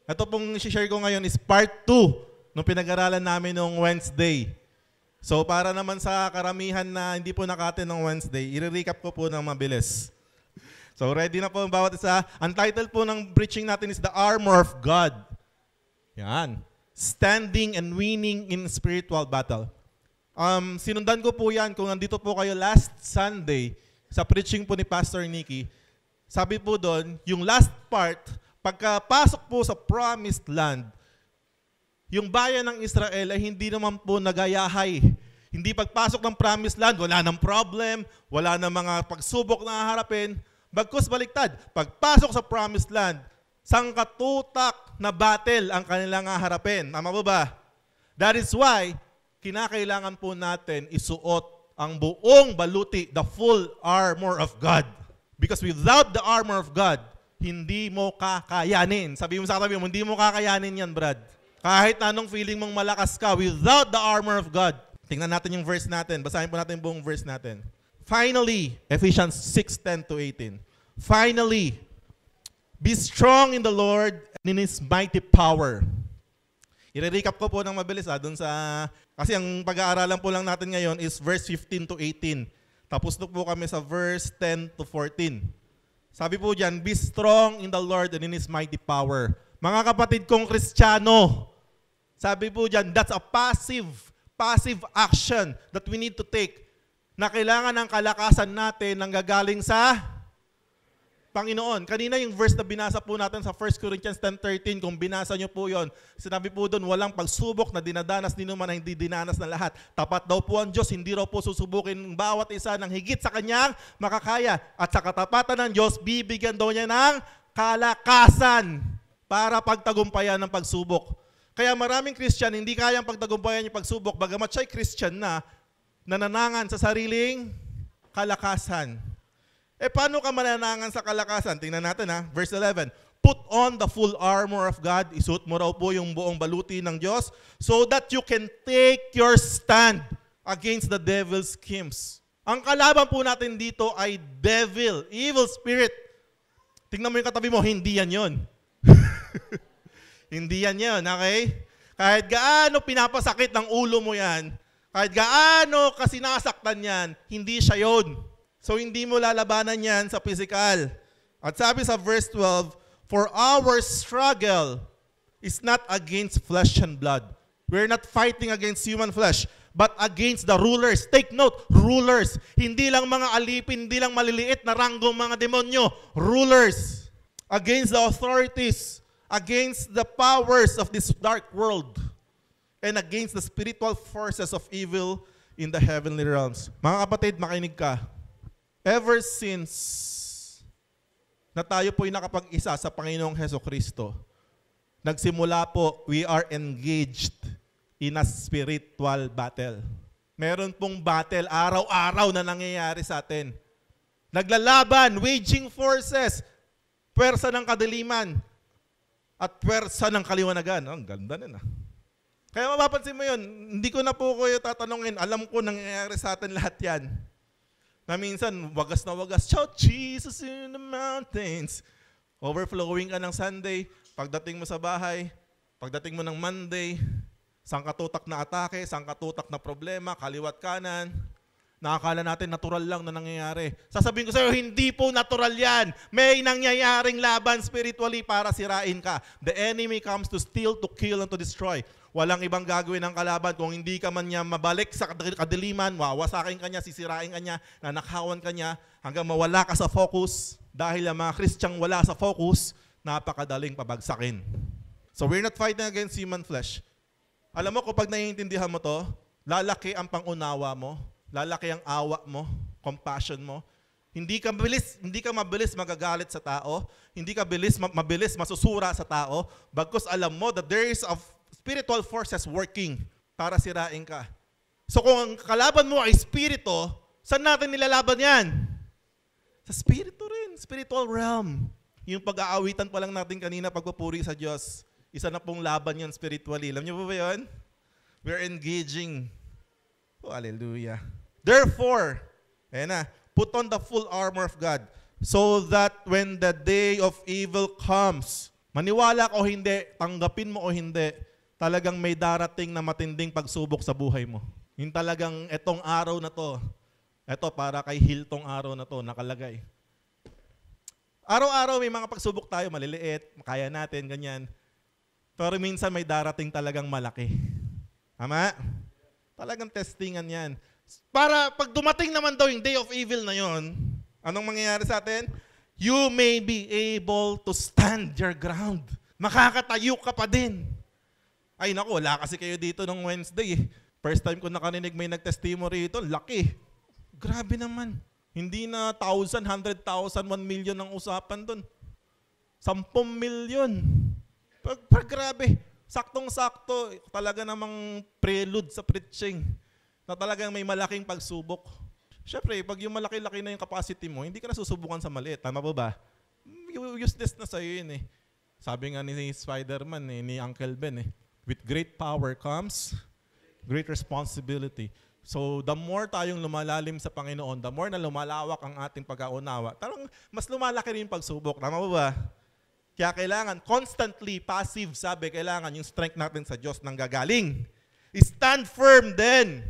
Ito pong share ko ngayon is part 2 nung pinag-aralan namin nung Wednesday. So para naman sa karamihan na hindi po nakatin ng Wednesday, i-recap ko po ng mabilis. So ready na po ang bawat isa. Ang title po ng preaching natin is The Armor of God. Yan. Standing and winning in spiritual battle. Sinundan ko po yan kung nandito po kayo last Sunday sa preaching po ni Pastor Nicky. Sabi po doon, yung last part, pagkapasok po sa promised land, yung bayan ng Israel ay hindi naman po nagayahay. Hindi pagpasok ng promised land, wala nang problem, wala nang mga pagsubok na haharapin. Bagkus baliktad, pagpasok sa promised land, sangkatutak na battle ang kanilang haharapin. Tama po ba? That is why, kinakailangan po natin isuot ang buong baluti, the full armor of God. Because without the armor of God, hindi mo kakayanin. Sabi mo sa katabi mo, hindi mo kakayanin yan, Brad. Kahit anong feeling mong malakas ka, without the armor of God. Tingnan natin yung verse natin. Basahin po natin yung buong verse natin. Finally, Ephesians 6:10-18. Finally, be strong in the Lord and in His mighty power. I-recap ko po ng mabilis dun sa... Kasi ang pag-aaralan po lang natin ngayon is verse 15-18. Tapos na po kami sa verse 10-14. Sabi po dyan, be strong in the Lord and in His mighty power. Mga kapatid kong Kristiyano, sabi po dyan, that's a passive action that we need to take na kailangan ng kalakasan natin nang gagaling sa Panginoon. Kanina yung verse na binasa po natin sa 1 Corinthians 10:13, kung binasa nyo po yon, sinabi po doon, walang pagsubok na dinadanas din naman na hindi dinanas na lahat. Tapat daw po ang Diyos, hindi raw po susubukin bawat isa ng higit sa kanyang makakaya. At sa katapatan ng Diyos, bibigyan daw niya ng kalakasan para pagtagumpayan ng pagsubok. Kaya maraming Christian, hindi kayang pagtagumpayan yung pagsubok, bagamat siya'y Christian na, nananangan sa sariling kalakasan. Paano ka mananangan sa kalakasan? Tingnan natin verse 11. Put on the full armor of God. Isuot mo raw po yung buong baluti ng Diyos so that you can take your stand against the devil's schemes. Ang kalaban po natin dito ay devil, evil spirit. Tingnan mo yung katabi mo, hindi yan yun. Hindi yan yun, okay? Kahit gaano pinapasakit ng ulo mo yan, kahit gaano kasi nasaktan yan, hindi siya yun. So hindi mo lalabanan yan sa physical. At sabi sa verse 12, for our struggle is not against flesh and blood. We're not fighting against human flesh, but against the rulers. Take note, rulers. Hindi lang mga alipin, hindi lang maliliit na ranggong mga demonyo. Rulers. Against the authorities. Against the powers of this dark world. And against the spiritual forces of evil in the heavenly realms. Mga kapatid, makinig ka. Ever since na tayo po'y nakapag-isa sa Panginoong Hesukristo, nagsimula po, we are engaged in a spiritual battle. Meron pong battle araw-araw na nangyayari sa atin. Naglalaban, waging forces, pwersa ng kadiliman, at pwersa ng kaliwanagan. Ang ganda na. Kaya mapapansin mo yun, hindi ko na po kayo tatanungin, alam ko nangyayari sa atin lahat yan. Na minsan, wagas na wagas, shout Jesus in the mountains. Overflowing ka ng Sunday, pagdating mo sa bahay, pagdating mo ng Monday, sangkatutak na atake, sangkatutak na problema, kaliwat kanan. Nakakala natin natural lang na nangyayari. Sasabihin ko sa iyo, hindi po natural yan. May nangyayaring laban spiritually para sirain ka. The enemy comes to steal, to kill, and to destroy. Walang ibang gagawin ng kalaban kung hindi ka man niya mabalik sa kadiliman, wawasakin ka niya, sisirain ka niya, nanakawan ka niya, hanggang mawala ka sa focus. Dahil ang mga Kristyang wala sa focus, napakadaling pabagsakin. So we're not fighting against human flesh. Alam mo, kapag naiintindihan mo to, lalaki ang pangunawa mo, lalaki ang awa mo, compassion mo. Hindi ka mabilis magagalit sa tao, hindi ka mabilis masusura sa tao, bagkus alam mo that there is a spiritual forces working para sirain ka. So kung ang kalaban mo ay spirito, saan natin nilalaban yan? Sa spirito rin, spiritual realm. Yung pag-aawitan pa lang natin kanina, pagpupuri sa Diyos, isa na pong laban yan spiritually. Alam niyo po ba yun? We're engaging. Oh, hallelujah. Therefore, put on the full armor of God so that when the day of evil comes, Maniwala ka o hindi, tanggapin mo o hindi, talagang may darating na matinding pagsubok sa buhay mo. Yung talagang etong araw na to, eto para kay Hill tong araw na to, nakalagay. Araw-araw may mga pagsubok tayo, maliliit, kaya natin, ganyan. Pero minsan may darating talagang malaki. Tama? Talagang testingan yan. Para pag dumating naman daw yung day of evil na yon, anong mangyayari sa atin? You may be able to stand your ground. Makakatayo ka pa din. Ay naku, wala kasi kayo dito nung Wednesday. First time ko nakarinig may nag-testimony ito, laki. Grabe naman. Hindi na 1,000, 100,000, 1 million ang usapan doon. 10 million. Pag grabe. Saktong-sakto, talaga namang prelude sa preaching na talagang may malaking pagsubok. Siyempre, pag yung malaki-laki na yung capacity mo, hindi ka nasusubukan sa maliit. Tama po ba? Useless na sa'yo yun eh. Sabi nga ni Spider-Man ni Uncle Ben with great power comes great responsibility. So, the more tayong lumalalim sa Panginoon, the more na lumalawak ang ating pag-aunawa, talagang mas lumalaki rin yung pagsubok. Tama po ba? Kaya kailangan, constantly passive, sabi, kailangan yung strength natin sa Diyos nang gagaling. Stand firm then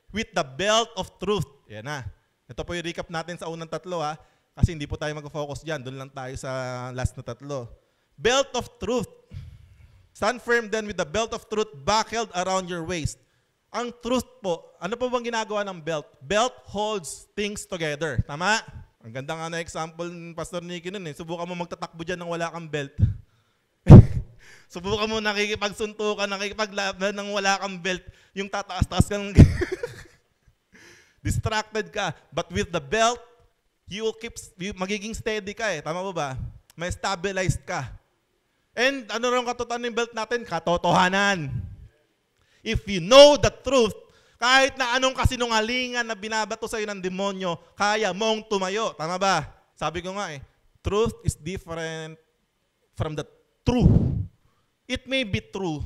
with the belt of truth. Yan na. Ito po yung recap natin sa unang tatlo kasi hindi po tayo mag-focus dyan. Doon lang tayo sa last na tatlo. Belt of truth. Stand firm then with the belt of truth buckled around your waist. Ang truth po, ano po bang ginagawa ng belt? Belt holds things together. Tama? Ang ganda nga na example ng Pastor Nicky nun Subukan mo magtatakbo dyan nang wala kang belt. Subukan mo nakikipagsuntukan, nakikipaglaban nang wala kang belt. Yung tataas-taas kang distracted ka. But with the belt, magiging steady ka Tama ba ba? May stabilized ka. And ano rin katotohanan ng belt natin? Katotohanan. If you know the truth, kahit na anong kasinungalingan na binabato sa'yo ng demonyo, kaya mong tumayo. Tama ba? Sabi ko nga truth is different from the truth. It may be true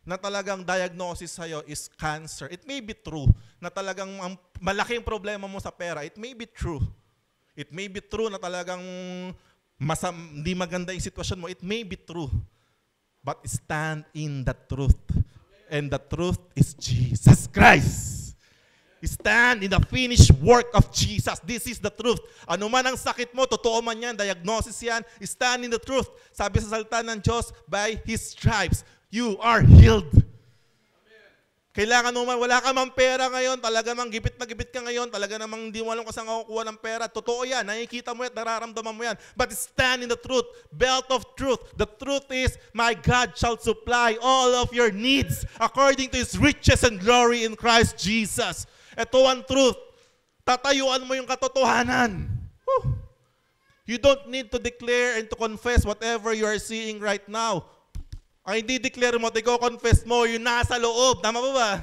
na talagang diagnosis sa'yo is cancer. It may be true na talagang malaking problema mo sa pera. It may be true. It may be true na talagang hindi maganda yung sitwasyon mo. It may be true. But stand in the truth. And the truth is Jesus Christ. Stand in the finished work of Jesus. This is the truth. Ano man ang sakit mo, totoo man yan, diagnosis yan, stand in the truth. Sabi sa salita ng Diyos, by His stripes, you are healed. Kailangan mo man, wala ka mang pera ngayon, talaga mang gipit na gipit ka ngayon, talaga namang hindi mo alam kung saan kukuha ng pera. Totoo yan, nakikita mo yan, nararamdaman mo yan. But stand in the truth, belt of truth. The truth is, my God shall supply all of your needs according to His riches and glory in Christ Jesus. Ito ang truth. Tatayuan mo yung katotohanan. Whew. You don't need to declare and to confess whatever you are seeing right now. Ang hindi declare mo at i-confess mo, yung nasa loob. Tama ba ba?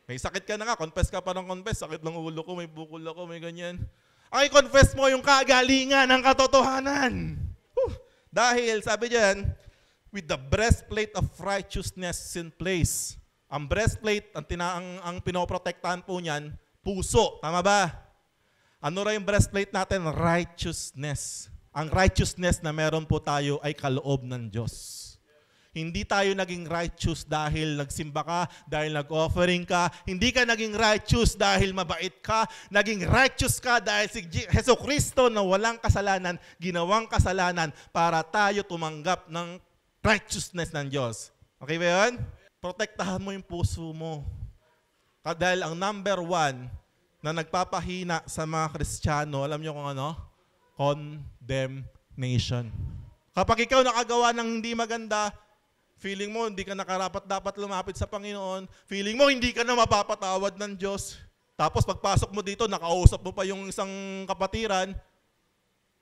May sakit ka na nga, confess ka pa ng confess. Sakit ng ulo ko, may bukol ako, may ganyan. Ang i-confess mo yung kagalingan ng katotohanan. Dahil, sabi diyan, with the breastplate of righteousness in place. Ang breastplate, ang pinoprotektahan po niyan, puso. Tama ba? Ano rin yung breastplate natin? Righteousness. Ang righteousness na meron po tayo ay kaloob ng Diyos. Hindi tayo naging righteous dahil nagsimba ka, dahil nag-offering ka. Hindi ka naging righteous dahil mabait ka. Naging righteous ka dahil si Jesucristo na walang kasalanan, ginawang kasalanan para tayo tumanggap ng righteousness ng Diyos. Okay ba yun? Protektahan mo yung puso mo. Dahil ang number 1 na nagpapahina sa mga Kristiyano, alam niyo kung ano? Condemnation. Kapag ikaw nakagawa ng hindi maganda, feeling mo hindi ka nakarapat-dapat lumapit sa Panginoon, feeling mo hindi ka na mapapatawad ng Diyos. Tapos pagpasok mo dito, nakausap mo pa yung isang kapatiran,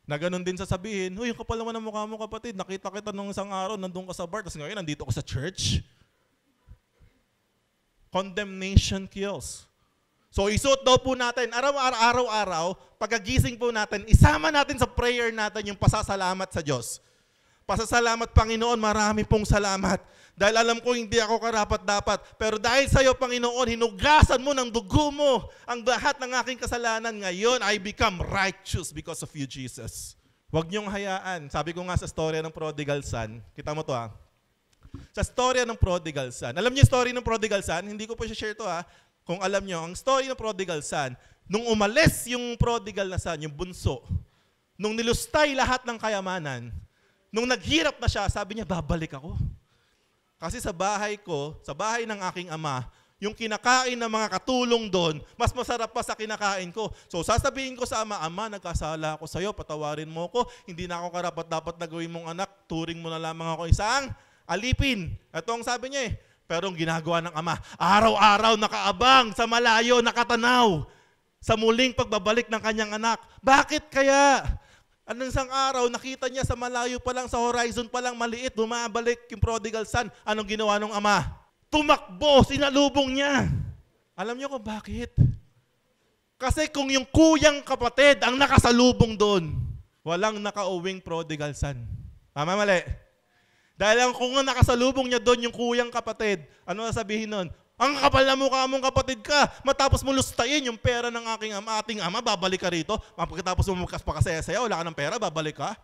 na ganun din sasabihin, "Uy, yung kapal naman ang mukha mo kapatid, nakita kita nung isang araw, nandun ka sa bar, tapos ngayon nandito ka sa church." Condemnation kills. So isuot daw po natin, araw-araw, pagkagising po natin, isama natin sa prayer natin yung pasasalamat sa Diyos. Pasasalamat, Panginoon, marami pong salamat. Dahil alam ko hindi ako karapat-dapat. Pero dahil sa iyo, Panginoon, hinugasan mo ng dugo mo ang lahat ng aking kasalanan. Ngayon, I become righteous because of you, Jesus. Huwag niyong hayaan. Sabi ko nga sa storya ng prodigal son, kita mo to ha. Sa storya ng prodigal son. Alam niyo yung story ng prodigal son? Hindi ko po share to ha. Kung alam niyo, ang story ng prodigal son, nung umalis yung prodigal na son, yung bunso, nung nilustay lahat ng kayamanan, nung naghirap na siya, sabi niya, babalik ako. Kasi sa bahay ko, sa bahay ng aking ama, yung kinakain ng mga katulong doon, mas masarap pa sa kinakain ko. So sasabihin ko sa ama, Ama, nagkasala ako sa iyo, patawarin mo ko, hindi na ako karapat-dapat na gawin mong anak, turing mo na lamang ako isang alipin. Ito ang sabi niya eh. Pero ang ginagawa ng ama, araw-araw nakaabang sa malayo, nakatanaw sa muling pagbabalik ng kanyang anak. Bakit kaya? Anong isang araw, nakita niya sa malayo pa lang, sa horizon pa lang, maliit, bumabalik yung prodigal son. Anong ginawa ng ama? Tumakbo, sinalubong niya. Alam niyo kung bakit? Kasi kung yung kuyang kapatid ang nakasalubong doon, walang nakauwing prodigal son. Tama, mali? Dahil kung nakasalubong niya doon yung kuyang kapatid, ano sabihin nun? Ang kapal na mukha mong kapatid ka, matapos mo lustayin yung pera ng ating ama, babalik ka rito. Pagkatapos mo magkasaya-saya, wala ka ng pera, babalik ka.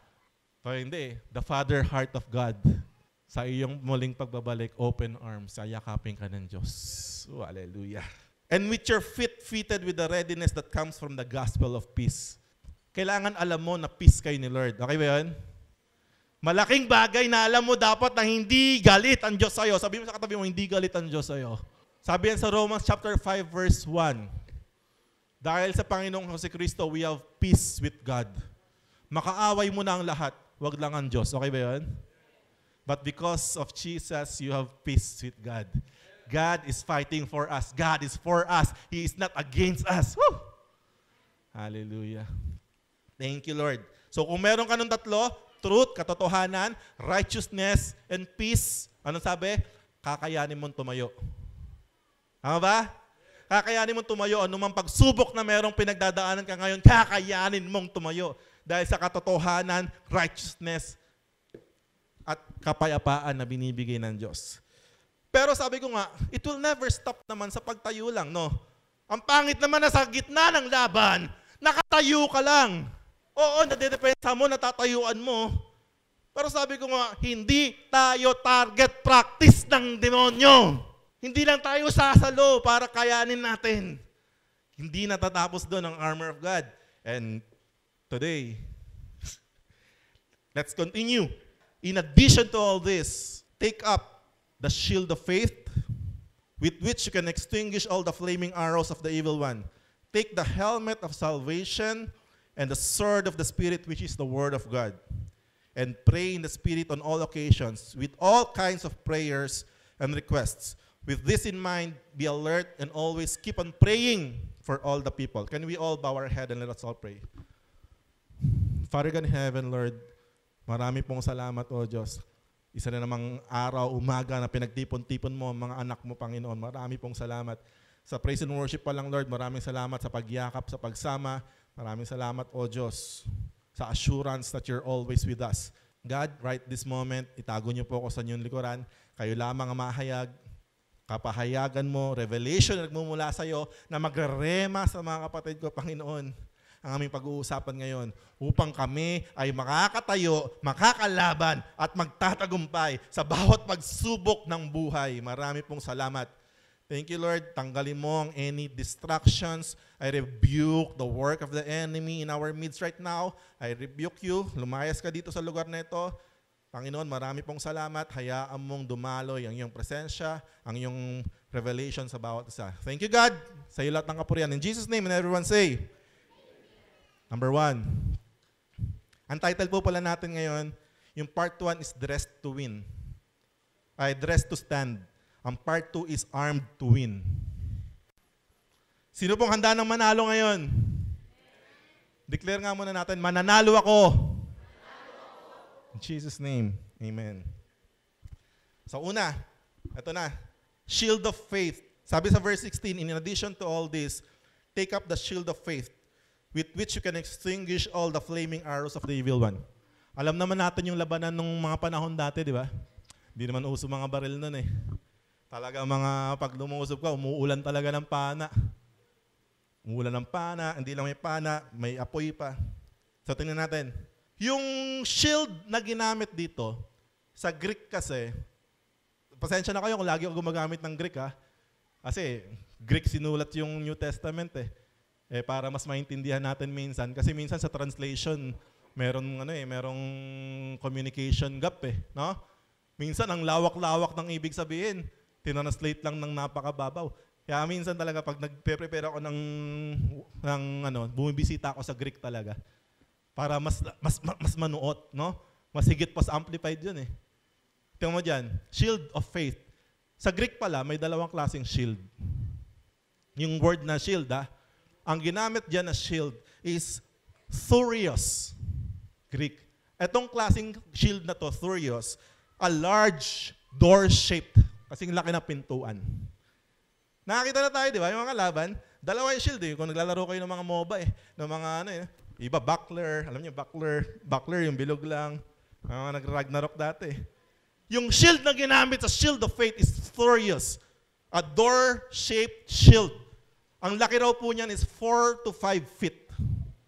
Pero hindi, the father heart of God. Sa iyong muling pagbabalik, open arms, ayakapin ka ng Diyos. Oh, hallelujah. And with your feet fitted with the readiness that comes from the gospel of peace. Kailangan alam mo na peace kayo ni Lord. Okay ba yun? Malaking bagay na alam mo dapat na hindi galit ang Diyos sa'yo. Sabi mo sa katabi mo, hindi galit ang Diyos sa'yo. Sabi yan sa Romans chapter 5 verse 1. Dahil sa Panginoong Jesucristo, we have peace with God. Makaaway mo na ang lahat, wag lang ang Diyos. Okay ba yun? But because of Jesus, you have peace with God. God is fighting for us. God is for us. He is not against us. Woo! Hallelujah. Thank you, Lord. So kung meron ka ng tatlo, truth, katotohanan, righteousness, and peace, anong sabi? Kakayanin mong tumayo. Tama ba? Kakayanin mong tumayo. Anumang pagsubok na merong pinagdadaanan ka ngayon, kakayanin mong tumayo. Dahil sa katotohanan, righteousness, at kapayapaan na binibigay ng Diyos. Pero sabi ko nga, it will never stop naman sa pagtayo lang, no? Ang pangit naman na sa gitna ng laban, nakatayo ka lang. Oo, nadedepensa mo, natatayuan mo. Pero sabi ko nga, hindi tayo target practice ng demonyo. Hindi lang tayo sasalo para kayanin natin. Hindi natatapos doon ang armor of God. And today, let's continue. In addition to all this, take up the shield of faith with which you can extinguish all the flaming arrows of the evil one. Take the helmet of salvation and the sword of the Spirit, which is the word of God. And pray in the Spirit on all occasions with all kinds of prayers and requests. With this in mind, be alert and always keep on praying for all the people. Can we all bow our head and let us all pray? Father God in heaven, Lord, marami pong salamat, O Diyos. Isa na namang araw, umaga na pinagtipon-tipon mo ang mga anak mo, Panginoon. Marami pong salamat. Sa praise and worship pa lang, Lord, maraming salamat sa pagyakap, sa pagsama. Maraming salamat, O Diyos, sa assurance that you're always with us. God, right this moment, itago niyo po ako sa inyong likuran. Kayo lamang ang mahayag. Kapahayagan mo, revelation na nagmumula sa iyo na magrerema sa mga kapatid ko, Panginoon, ang aming pag-uusapan ngayon upang kami ay makakatayo, makakalaban at magtatagumpay sa bawat pagsubok ng buhay. Marami pong salamat. Thank you, Lord. Tanggalin mo ang any distractions. I rebuke the work of the enemy in our midst right now. I rebuke you. Lumayas ka dito sa lugar na ito. Panginoon, marami pong salamat. Hayaan mong dumaloy ang iyong presensya, ang iyong revelation sa bawat isa. Thank you, God. Sa iyo lahat ng kapurihan. In Jesus' name, and everyone say, Number 1. Ang title po pala natin ngayon, yung part 1 is Dressed to Win. Dressed to Stand. Ang part 2 is Armed to Win. Sino pong handa ng manalo ngayon? Declare nga muna natin, mananalo ako. In Jesus' name, amen. So una, ito na, shield of faith. Sabi sa verse 16, in addition to all this, take up the shield of faith, with which you can extinguish all the flaming arrows of the evil one. Alam naman natin yung labanan ng mga panahon dati, di ba? Hindi naman uso mga baril nun eh. Talaga mga pag lumusob ka, umuulan talaga ng pana. Umuulan ng pana, hindi lang may pana, may apoy pa. So tingnan natin, Yung shield na ginamit dito, sa Greek kasi, pasensya na kayo kung lagi ako gumagamit ng Greek ha, kasi Greek sinulat yung New Testament para mas maintindihan natin minsan. Kasi minsan sa translation, merong communication gap no? Minsan ang lawak-lawak ng ibig sabihin, tinranslate lang ng napakababaw. Kaya minsan talaga pag nagpe-prepare ako bumibisita ako sa Greek talaga para mas manuot, no? Mas higit pa sa amplified 'yun Tingnan mo diyan, shield of faith. Sa Greek pala may dalawang klaseng shield. Yung word na shield ang ginamit diyan na shield is thurios. Greek. Etong klaseng shield na to, thurios, a large door-shaped. Kasing laki ng pintuan. Nakakita na tayo, di ba? Yung mga laban, dalawa yung shield Kung naglalaro kayo ng mga MOBA ng mga iba buckler, alam niyo buckler yung bilog lang. Mga nag-Ragnarok dati. Yung shield na ginamit sa shield of faith is thurios. A door-shaped shield. Ang laki raw po niyan is 4 to 5 feet.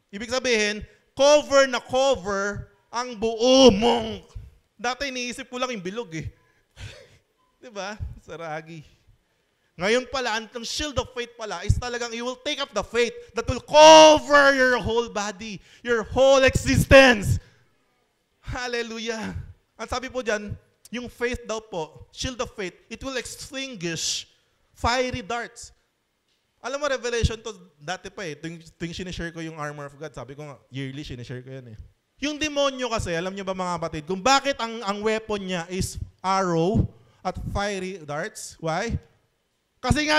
Ibig sabihin, cover na cover ang buo mong. Dati iniisip ko lang yung bilog Diba? Saragi. Ngayon pala, ang shield of faith pala is talagang you will take up the faith that will cover your whole body, your whole existence. Hallelujah. Ang sabi po dyan, yung faith daw po, shield of faith, it will extinguish fiery darts. Alam mo, Revelation to dati pa tuwing sinishare ko yung armor of God, sabi ko nga, yearly sinishare ko yan Yung demonyo kasi, alam niyo ba mga kapatid, kung bakit ang weapon niya is arrow at fiery darts? Why? Kasi nga,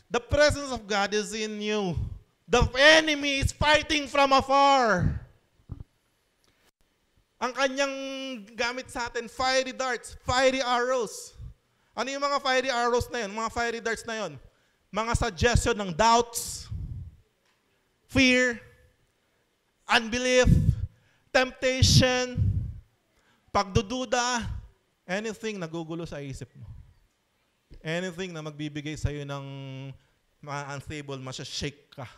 the presence of God is in you. The enemy is fighting from afar. Ang kanyang gamit sa atin, fiery darts, fiery arrows. Ano yung mga fiery arrows na yun? Mga fiery darts na yun? Mga suggestion ng doubts, fear, unbelief, temptation, pagdududa, anything na gugulo sa isip mo. Anything na magbibigay sa'yo ng unstable, masya-shake ka.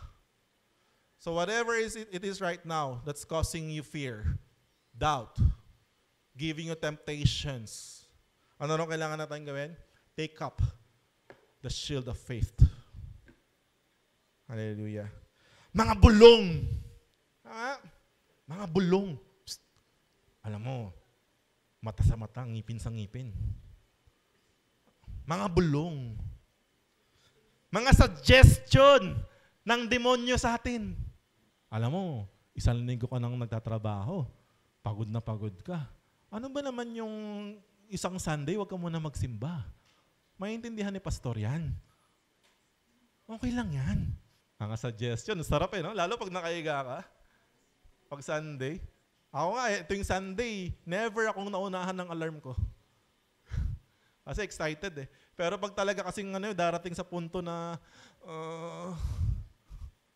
So whatever it is right now that's causing you fear, doubt, giving you temptations, ano nung kailangan natin gawin? Take up the shield of faith. Hallelujah. Mga bulong. Mga bulong. Psst. Alam mo, mata sa mata, ngipin sa ngipin. Mga bulong. Mga suggestion ng demonyo sa atin. Alam mo, isang linggo ka nang nagtatrabaho, pagod na pagod ka. Ano ba naman yung isang Sunday, wag ka muna magsimba? Maintindihan ni pastor yan. Okay lang yan. Mga suggestion, sarap no? Lalo pag nakahiga ka. Pag Sunday. Ako nga, ito yung Sunday, never akong naunahan ng alarm ko. Kasi excited Pero pag talaga kasing darating sa punto na,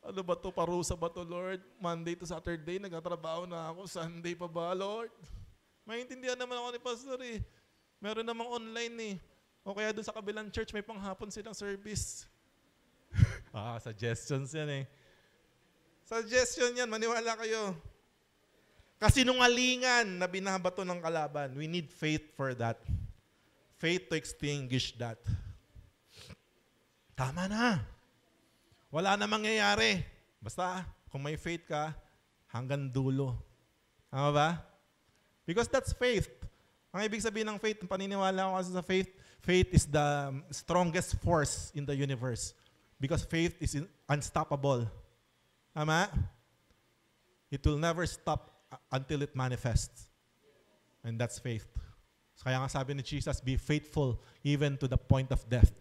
ano ba to, parusa ba to, Lord? Monday to Saturday, nagtatrabaho na ako. Sunday pa ba, Lord? Maintindihan naman ako ni pastor Meron namang online O kaya doon sa kabilang church, may panghapon silang service. Suggestions yan Suggestion yan, maniwala kayo. Kasinungalingan na binabato ng kalaban. We need faith for that. Faith to extinguish that. Tama na. Wala na mangyayari. Basta, kung may faith ka, hanggang dulo. Tama ba? Because that's faith. Ang ibig sabihin ng faith, paniniwala ko kasi sa faith, faith is the strongest force in the universe. Because faith is unstoppable. Tama? It will never stop until it manifests. And that's faith. Kaya nga sabi ni Jesus, be faithful even to the point of death.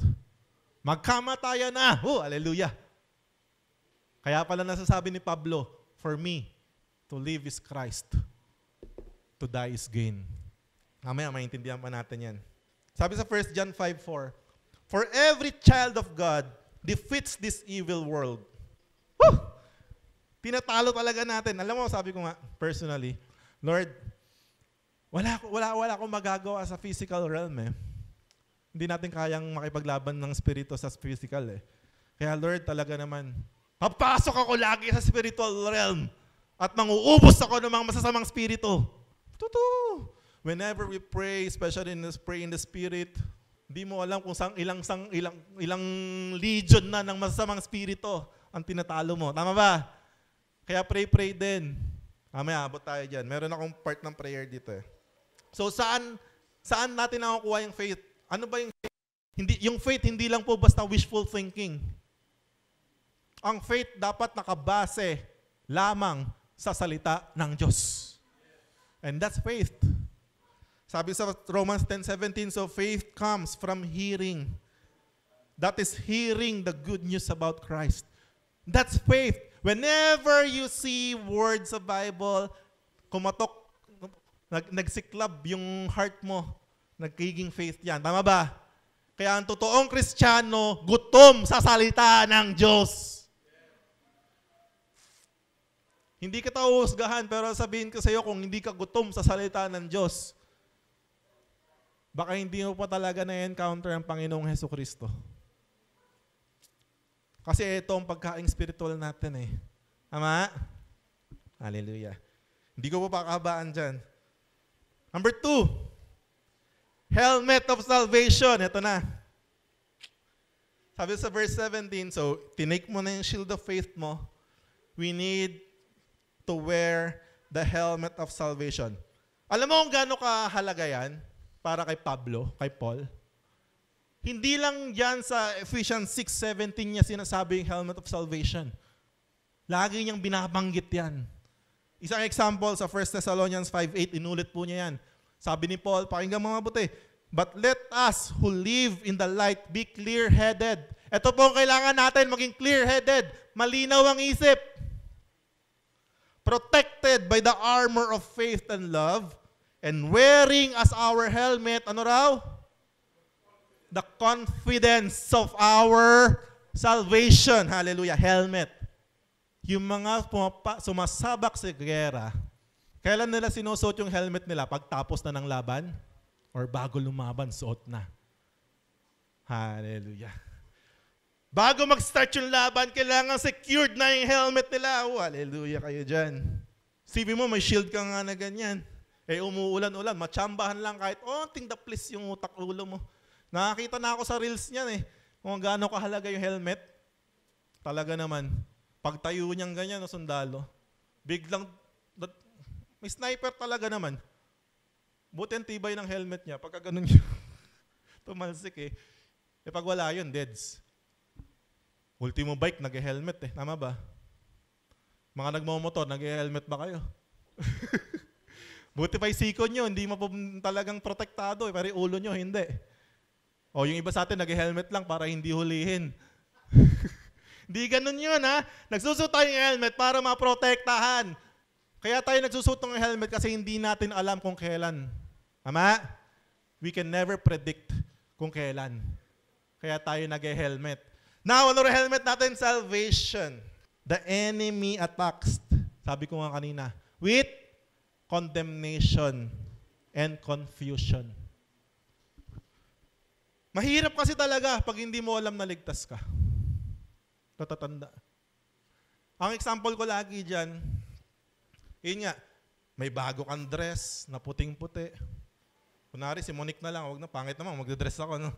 Magkamatayan na! Hallelujah! Kaya pala nasasabi ni Pablo, for me, to live is Christ. To die is gain. Mamaya, maintindihan pa natin yan. Sabi sa 1 John 5:4, for every child of God defeats this evil world. Woo! Tinatalo talaga natin. Alam mo, sabi ko nga, personally, Lord, wala akong magagawa sa physical realm Hindi natin kayang makipaglaban ng spirito sa physical Kaya Lord, talaga naman, papasok ako lagi sa spiritual realm At manguubos ako ng mga masasamang spirito. Totoo. Whenever we pray, especially pray in the Spirit, hindi mo alam kung ilang legion na ng masasamang spirito ang tinatalo mo. Tama ba? Kaya pray din. Mamaya, abot tayo dyan. Meron akong part ng prayer dito eh. So saan natin nakukuha yung faith? Ano ba yung faith? Yung faith hindi lang po basta wishful thinking. Ang faith dapat nakabase lamang sa salita ng Diyos. And that's faith. Sabi sa Romans 10:17, so faith comes from hearing. That is hearing the good news about Christ. That's faith. Whenever you see words of Bible, kumatok, nagsiklab yung heart mo, nagiging faith yan. Tama ba? Kaya ang totoong Kristiyano, gutom sa salita ng Diyos. Hindi kita uhusgahan, pero sabihin ko sa iyo, kung hindi ka gutom sa salita ng Diyos, baka hindi mo pa talaga na-encounter ang Panginoong Hesukristo. Kasi ito ang pagkaing spiritual natin eh. Tama? Hallelujah. Hindi ko pa pakabaan dyan. Number 2, helmet of salvation. Ito na. Sabi sa verse 17, so tinake mo na yung shield of faith mo. We need to wear the helmet of salvation. Alam mo kung gaano kahalaga yan para kay Pablo, kay Paul? Hindi lang yan sa Ephesians 6:17 niya sinasabi yung helmet of salvation. Lagi niyang binabanggit yan. Isang example sa 1 Thessalonians 5:8, inulit po niya yan. Sabi ni Paul, pakinggan mo mabuti, but let us who live in the light be clear-headed. Ito po ang kailangan natin, maging clear-headed. Malinaw ang isip. Protected by the armor of faith and love, and wearing as our helmet, ano raw? The confidence of our salvation. Hallelujah. Helmet. Yung mga sumasabak sa gera, kailan nila sinusuot yung helmet nila? Pagtapos na ng laban? Or bago lumaban, suot na? Hallelujah. Bago mag-start yung laban, kailangan secured na yung helmet nila. Oh, hallelujah kayo dyan. Sabi mo, may shield ka nga na ganyan. Eh, umuulan-ulan, matsambahan lang kahit, onting daplis yung utak-ulo mo. Nakakita na ako sa reels niyan eh, kung gaano kahalaga yung helmet. Talaga naman, pagtayo niyang ganyan na sundalo, biglang, may sniper talaga naman. Buti ang tibay ng helmet niya, pagka ganun niya, tumalsik eh. Eh pag wala yun, deads. Ultimo bike, nag-helmet eh. Tama ba? Mga nagmamotor, nag-helmet ba kayo? Buti pa yung sikon nyo, hindi mo po talagang protektado eh. Pero yung ulo nyo, hindi. O yung iba sa atin, nag-helmet lang para hindi hulihin. Hindi ganun yun ha. Nagsusuot tayo ng helmet para maprotektahan. Kaya tayo nagsusuot ng helmet kasi hindi natin alam kung kailan. Tama? We can never predict kung kailan. Kaya tayo nag-helmet. Now, ano helmet natin? Salvation. The enemy attacks, sabi ko nga kanina, with condemnation and confusion. Mahirap kasi talaga pag hindi mo alam na ligtas ka. Natatanda. Ang example ko lagi dyan, yun nga, may bago kang dress na puting-puti. Kunwari, si Monique na lang, huwag na, pangit naman, magdadress ako, no?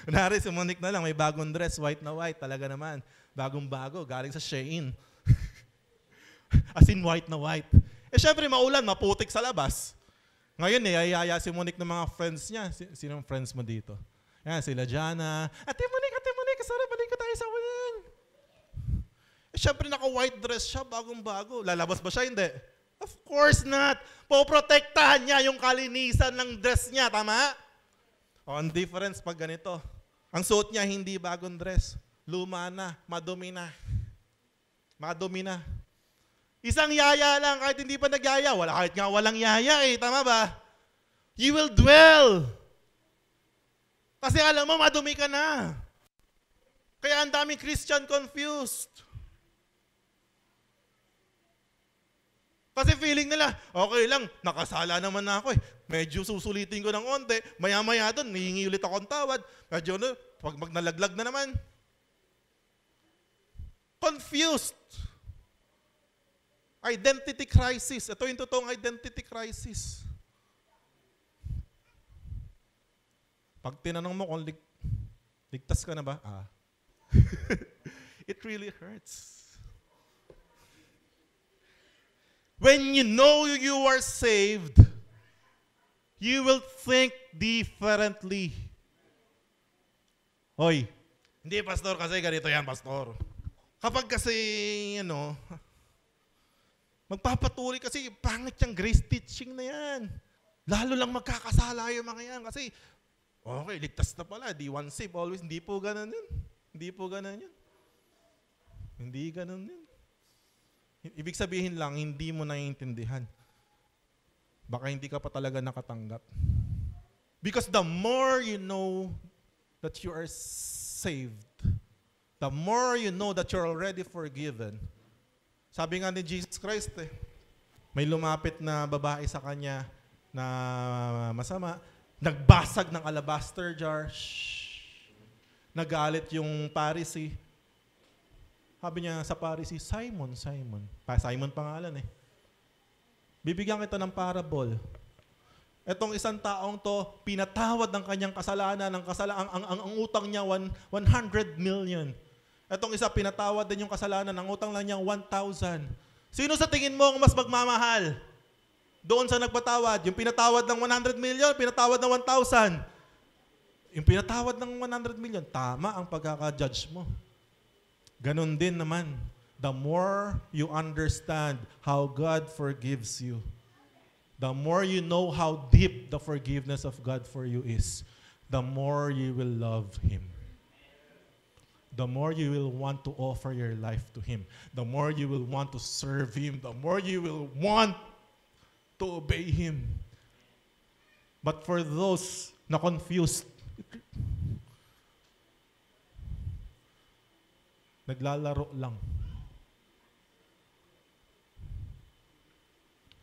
Kunwari, si Monique na lang, may bagong dress, white na white, talaga naman. Bagong-bago, galing sa Shein. As in, white na white. Eh, syempre, maulan, maputik sa labas. Ngayon, ayaya si Monique ng mga friends niya. Sinong friends mo dito? Yan, sila Jana. Ate Monique, sarap, balik ko tayo sa ulan. Eh, syempre, naka-white dress siya, bagong-bago. Lalabas ba siya? Hindi. Of course not. Poprotektahan niya yung kalinisan ng dress niya, tama? O, ang difference pag ganito. Ang suot niya, hindi bagong dress. Luma na, madumi na. Madumi na. Isang yaya lang, kahit hindi pa nagyaya. Kahit nga walang yaya eh, tama ba? You will dwell. Kasi alam mo, madumi ka na. Kaya ang daming Christian confused. Kasi feeling nila, okay lang, nakasala naman na ako eh. Medyo susulitin ko ng onte, maya-maya doon, hihingi ulit ako ng tawad. Medyo pag nalaglag na naman. Confused. Identity crisis. Ito yung totoong identity crisis. Pag tinanong mo kung ligtas ka na ba? It really hurts. When you know you are saved, you will think differently. Hoy, hindi pastor kasi ganito yan, pastor. Kapag kasi, magpapatuloy kasi pangit yung grace teaching na yan. Lalo lang magkakasala yung mga yan kasi, okay, ligtas na pala, di one save, always. Hindi po ganun yun. Hindi po ganun yun. Hindi ganun yun. Ibig sabihin lang, hindi mo naiintindihan. Baka hindi ka pa talaga nakatanggap. Because the more you know that you are saved, the more you know that you're already forgiven. Sabi nga ni Jesus Christ, may lumapit na babae sa kanya na masama, nagbasag ng alabaster jar, nagalit yung Pharisee. Sabi niya sa Pharisee, Simon. Simon pangalan Bibigyan kita ng parable. Etong isang taong to, pinatawad ng kanyang kasalanan, ang utang niya 100 million. Etong isa, pinatawad din yung kasalanan, ang utang lang niya 1,000. Sino sa tingin mo ang mas magmamahal? Doon sa nagpatawad, yung pinatawad ng 100 million, pinatawad ng 1,000. Yung pinatawad ng 100 million, tama ang pagkaka-judge mo. Ganon din naman, the more you understand how God forgives you, the more you know how deep the forgiveness of God for you is, the more you will love Him. The more you will want to offer your life to Him. The more you will want to serve Him. The more you will want to obey Him. But for those na confused, naglalaro lang.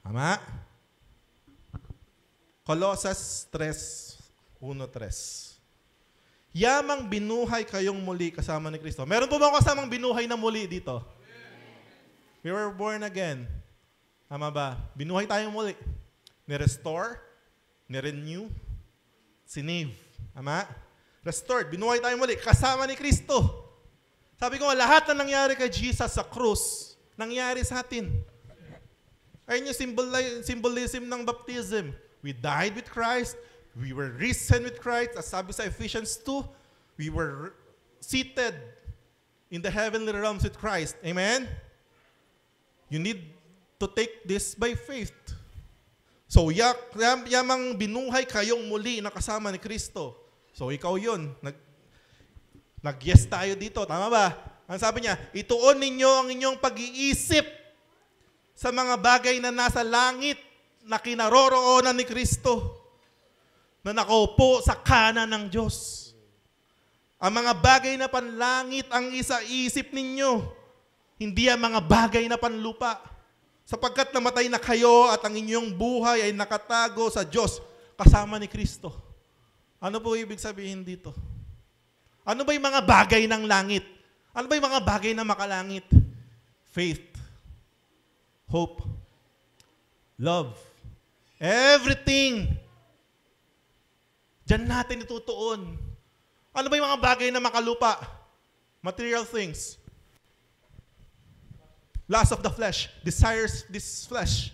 Tama? Colossus 3:1-3. Yamang binuhay kayong muli kasama ni Kristo. Meron po ba kasamang binuhay na muli dito? We were born again. Tama ba? Binuhay tayong muli. Ni-restore, ni-renew, sinave. Tama? Restored. Binuhay tayong muli kasama ni Kristo. Sabi ko, lahat na nangyari kay Jesus sa krus, nangyari sa atin. Ayun yung symbolism ng baptism. We died with Christ. We were risen with Christ. As sabi sa Ephesians 2, we were seated in the heavenly realms with Christ. Amen? You need to take this by faith. So, yamang binuhay kayong muli na kasama ni Kristo. So, ikaw yun. Nag-yes tayo dito. Tama ba? Ang sabi niya, ituon ninyo ang inyong pag-iisip sa mga bagay na nasa langit na kinaroroonan ni Kristo na nakaupo sa kanan ng Diyos. Ang mga bagay na panlangit ang isa-isip ninyo, hindi ang mga bagay na panlupa. Sapagkat namatay na kayo at ang inyong buhay ay nakatago sa Diyos kasama ni Kristo. Ano po ibig sabihin dito? Ano ba yung mga bagay ng langit? Ano ba yung mga bagay na makalangit? Faith, hope, love, everything. Diyan natin itutuon. Ano ba yung mga bagay na makalupa? Material things. Lust of the flesh. Desires this flesh.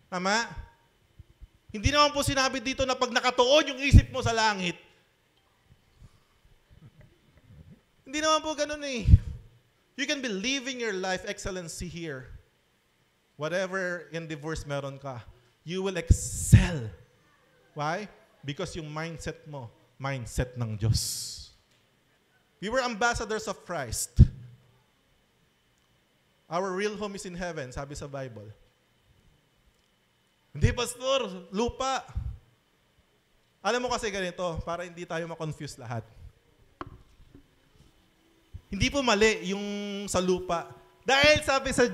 Tama? Hindi naman po sinabi dito na pag nakatuon yung isip mo sa langit, hindi naman po ganun eh. You can be living your life excellency here. Whatever endeavors meron ka, you will excel. Why? Because yung mindset mo, mindset ng Diyos. We were ambassadors of Christ. Our real home is in heaven, sabi sa Bible. Hindi, pastor, lupa. Alam mo kasi ganito, para hindi tayo ma-confuse lahat. Hindi po mali yung sa lupa. Dahil sabi sa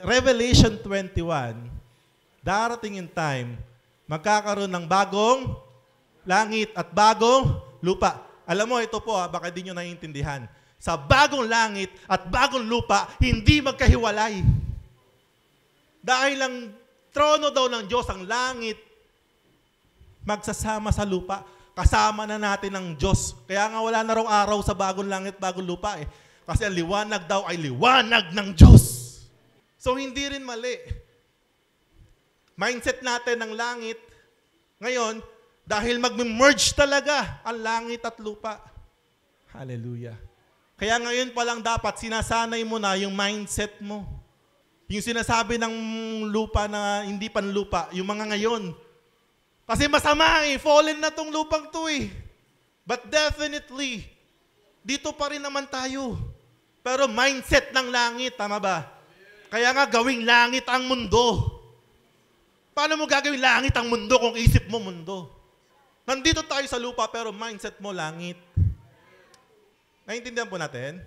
Revelation 21, darating in time, magkakaroon ng bagong langit at bagong lupa. Alam mo, ito po, baka di nyo naiintindihan. Sa bagong langit at bagong lupa, hindi magkahiwalay. Dahil ang trono daw ng Diyos, ang langit, magsasama sa lupa. Kasama na natin ang Diyos. Kaya nga wala na raw araw sa bagong langit, bagong lupa eh. Kasi ang liwanag daw ay liwanag ng Diyos. So hindi rin mali. Mindset natin ng langit. Ngayon, dahil mag-merge talaga ang langit at lupa. Hallelujah. Kaya ngayon pa lang dapat sinasanay mo na yung mindset mo. Yung sinasabi ng lupa na hindi panlupa, yung mga ngayon. Kasi masama eh, fallen na tong lupang to eh. But definitely, dito pa rin naman tayo. Pero mindset ng langit, tama ba? Kaya nga gawing langit ang mundo. Paano mo gagawin langit ang mundo kung isip mo mundo? Nandito tayo sa lupa pero mindset mo langit. Naiintindihan po natin?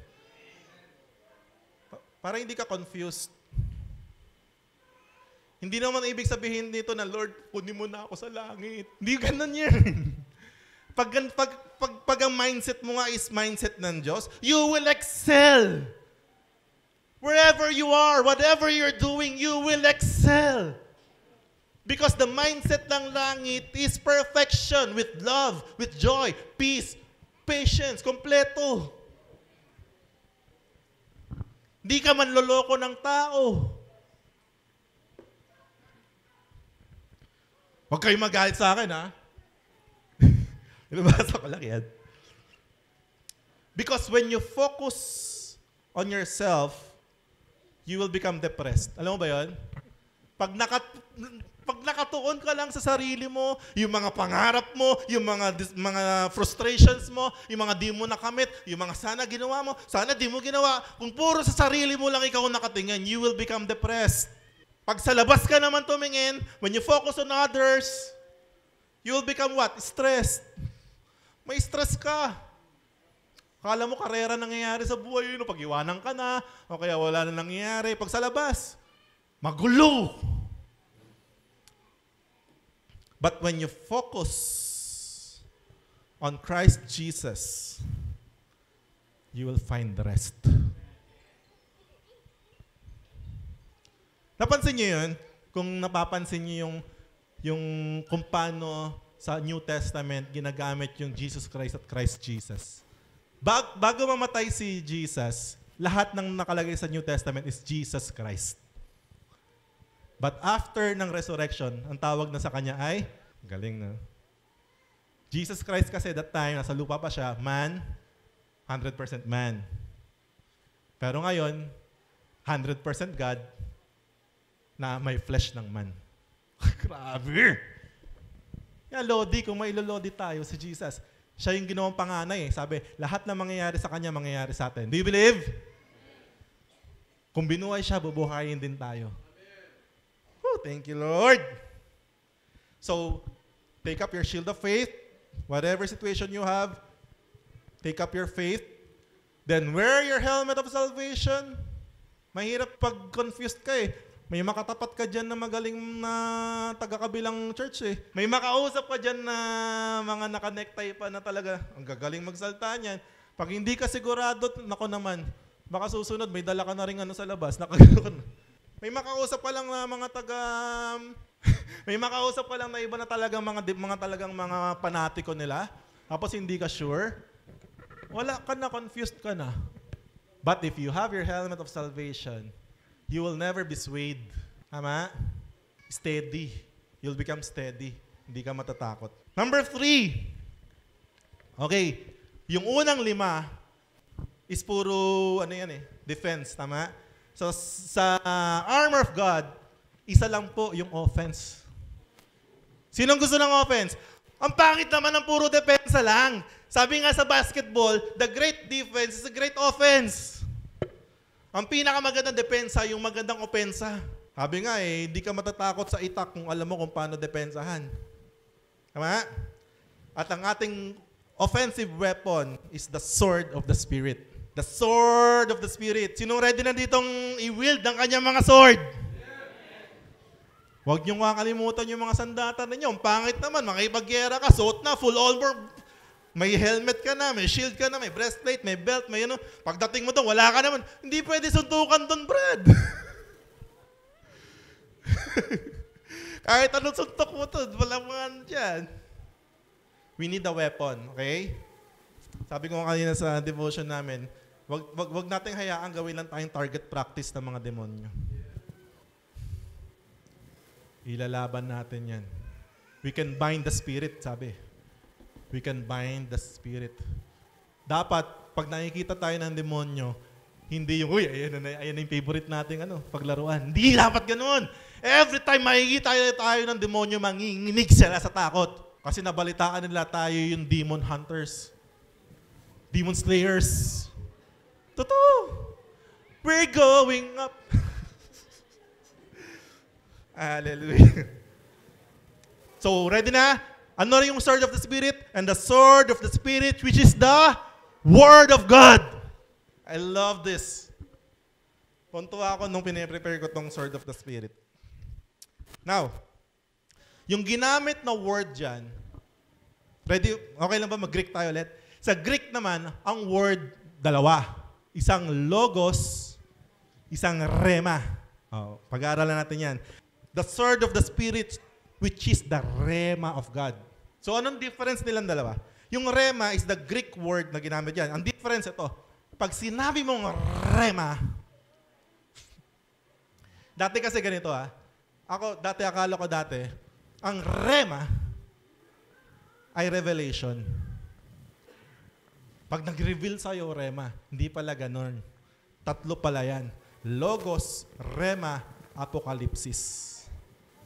Para hindi ka confused. Hindi naman ibig sabihin dito na, Lord, kunin mo na ako sa langit. Hindi ganun yan. Pag ang mindset mo nga is mindset ng Diyos, you will excel. Wherever you are, whatever you're doing, you will excel. Because the mindset ng langit is perfection with love, with joy, peace, patience, kompleto. Di ka manloloko ng tao. Huwag kayong magalit sa akin, ha? Ilabasa ko lang yan. Because when you focus on yourself, you will become depressed. Alam mo ba yun? Pag nakatuon ka lang sa sarili mo, yung mga pangarap mo, yung mga frustrations mo, yung mga di mo nakamit, yung mga sana ginawa mo, sana di mo ginawa. Kung puro sa sarili mo lang ikaw nakatingin, you will become depressed. Pag sa labas ka naman tumingin, when you focus on others, you will become what? Stressed. May stress ka. Akala mo karera nangyayari sa buhay, pag iwanan ka na, o kaya wala na nangyayari. Pag sa labas, magulo. But when you focus on Christ Jesus, you will find the rest. Napansin niyo yun? Kung napapansin niyo yung kung paano sa New Testament ginagamit yung Jesus Christ at Christ Jesus. Bago mamatay si Jesus, lahat ng nakalagay sa New Testament is Jesus Christ. But after ng resurrection, ang tawag na sa kanya ay, galing na. Jesus Christ kasi that time, nasa lupa pa siya, man, 100% man. Pero ngayon, 100% God, na may flesh ng man. Grabe! Yan, Lodi, kung may ilolodi tayo si Jesus, siya yung ginawang panganay. Sabi, lahat na mangyayari sa kanya, mangyayari sa atin. Do you believe? Kung binuhay siya, bubuhayin din tayo. Oh, thank you, Lord. So, take up your shield of faith. Whatever situation you have, take up your faith. Then wear your helmet of salvation. Mahirap pag confused ka eh. May makatapat ka dyan na magaling na taga-kabilang church eh. May makausap ka dyan na mga naka-necktie pa na talaga. Ang gagaling magsalta niyan. Pag hindi ka sigurado, nako naman, baka susunod, may dala ka na rin sa labas. May makausap pa lang na mga may makausap pa lang na iba na talagang mga panatiko nila. Tapos hindi ka sure. Wala ka na, confused ka na. But if you have your helmet of salvation, you will never be swayed. Tama? Steady. You'll become steady. Hindi ka matatakot. Number 3. Okay. Yung unang 5 is puro, defense. Tama? So, sa armor of God, isa lang po yung offense. Sinong gusto ng offense? Ang pangit naman ng puro depensa lang. Sabi nga sa basketball, the great defense is a great offense. Ang pinakamagandang depensa, yung magandang opensa. Sabi nga hindi ka matatakot sa itak kung alam mo kung paano depensahan. Tama? At ang ating offensive weapon is the sword of the Spirit. The sword of the Spirit. Sinong ready na ditong i-wield ang kanyang mga sword? Huwag niyong kakalimutan yung mga sandata ninyo. Ang pangit naman, makipaggera ka, suot na, full armor. May helmet ka na, may shield ka na, may breastplate, may belt, may ano. Pagdating mo doon, wala ka naman. Hindi pwede suntukan doon, Brad. Kahit anong suntok mo to, walang mga dyan. We need a weapon, okay? Sabi ko kanina sa devotion namin, wag nating hayaan gawin lang tayong target practice ng mga demonyo. Ilalaban natin yan. We can bind the spirit, sabi. We can bind the spirit. Dapat, pag nakikita tayo ng demonyo, hindi yung, uy, ayan yung favorite nating paglaruan. Hindi dapat ganun. Every time makikita tayo ng demonyo, manginginig sila sa takot. Kasi nabalitaan nila tayo yung demon hunters. Demon slayers. Totoo. We're going up. Hallelujah. So, ready na? Ano rin yung sword of the Spirit? And the sword of the Spirit, which is the Word of God. I love this. Puntuwa ako nung piniprepare ko tong sword of the Spirit. Now, yung ginamit na word dyan, ready? Okay lang ba mag-Greek tayo ulit? Sa Greek naman, ang word, dalawa. Isang logos, isang rema. Pag-aaralan natin yan. The sword of the Spirit, which is the rema of God. So, anong difference nilang dalawa? Yung rema is the Greek word na ginamit yan. Ang difference ito, pag sinabi mong rema, dati kasi ganito akala ko dati, ang rema ay revelation. Pag nag-reveal sa'yo, rema, hindi pala ganon. Tatlo pala yan. Logos, rema, apokalipsis.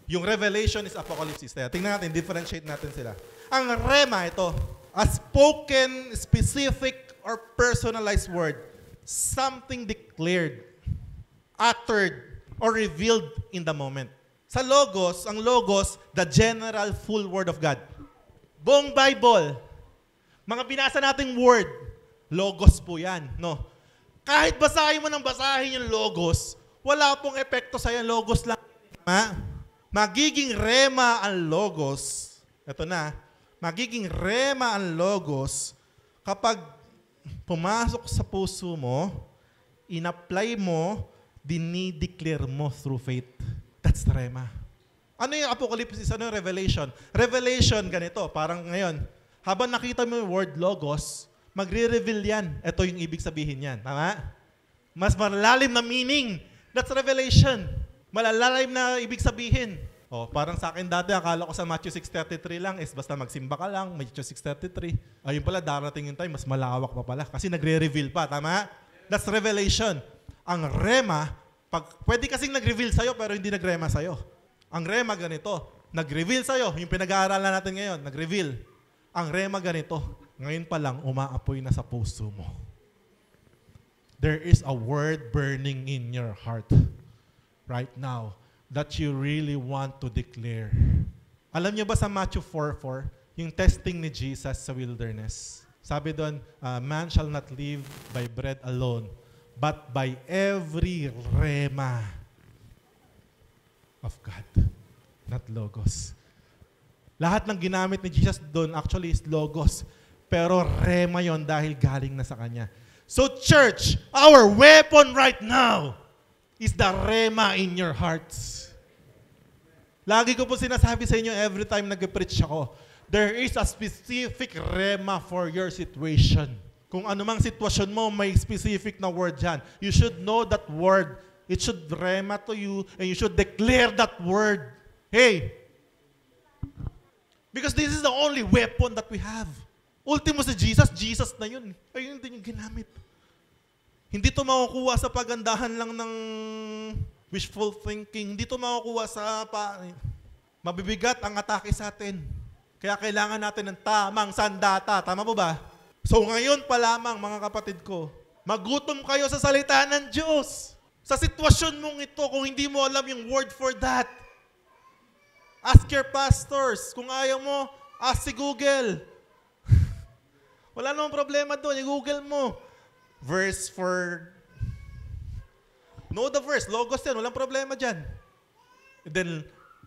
Yung revelation is apocalypse. Tingnan natin, differentiate natin sila. Ang rema ito, a spoken, specific, or personalized word. Something declared, uttered, or revealed in the moment. Sa logos, ang logos, the general full word of God. Buong Bible, mga binasa nating word, logos po yan. No? Kahit basahin mo ng basahin yung logos, wala pong epekto sa'yo, logos lang. Magiging rema ang logos, ito na, magiging rema ang logos kapag pumasok sa puso mo, in-apply mo, dinideclare mo through faith. That's the rema. Ano yung apocalypse? Ano yung revelation? Revelation, ganito, parang ngayon, habang nakita mo yung word logos, magre-reveal yan. Ito yung ibig sabihin yan. Tama? Mas malalim na meaning. That's revelation. Malalalim na ibig sabihin. Parang sa akin dati, akala ko sa Matthew 6:33 lang is basta magsimba ka lang, Matthew 6:33. Ayun pala, darating yung time, mas malawak pa pala kasi nagre-reveal pa, tama? That's revelation. Ang rema, pwede kasing nag-reveal sa'yo pero hindi nag-rema sa'yo. Ang rema ganito, nag-reveal sa'yo, yung pinag-aaralan natin ngayon, nag-reveal. Ang rema ganito, ngayon pa lang umaapoy na sa puso mo. There is a word burning in your heart right now that you really want to declare. Alam niyo ba sa Matthew 4:4, yung testing ni Jesus sa wilderness? Sabi doon, man shall not live by bread alone, but by every rema of God. Not logos. Lahat ng ginamit ni Jesus doon actually is logos. Pero rema yon dahil galing na sa Kanya. So church, our weapon right now is the rema in your hearts. Lagi ko po sinasabi sa inyo every time nag-preach ako, there is a specific rema for your situation. Kung anumang sitwasyon mo, may specific na word dyan. You should know that word. It should rema to you and you should declare that word. Hey! Because this is the only weapon that we have. Ultimo si Jesus, Jesus na yun. Ayun din yung ginamit. Hindi to makukuha sa pagandahan lang ng wishful thinking. Hindi to makukuha sa mabibigat ang atake sa atin. Kaya kailangan natin ng tamang sandata. Tama po ba? So ngayon pa lamang, mga kapatid ko, magutom kayo sa salita ng Diyos. Sa sitwasyon mong ito, kung hindi mo alam yung word for that, ask your pastors. Kung ayaw mo, ask si Google. Wala namang problema doon. I-Google mo. Verse for... Know the verse. Logos yan. Walang problema dyan. And then,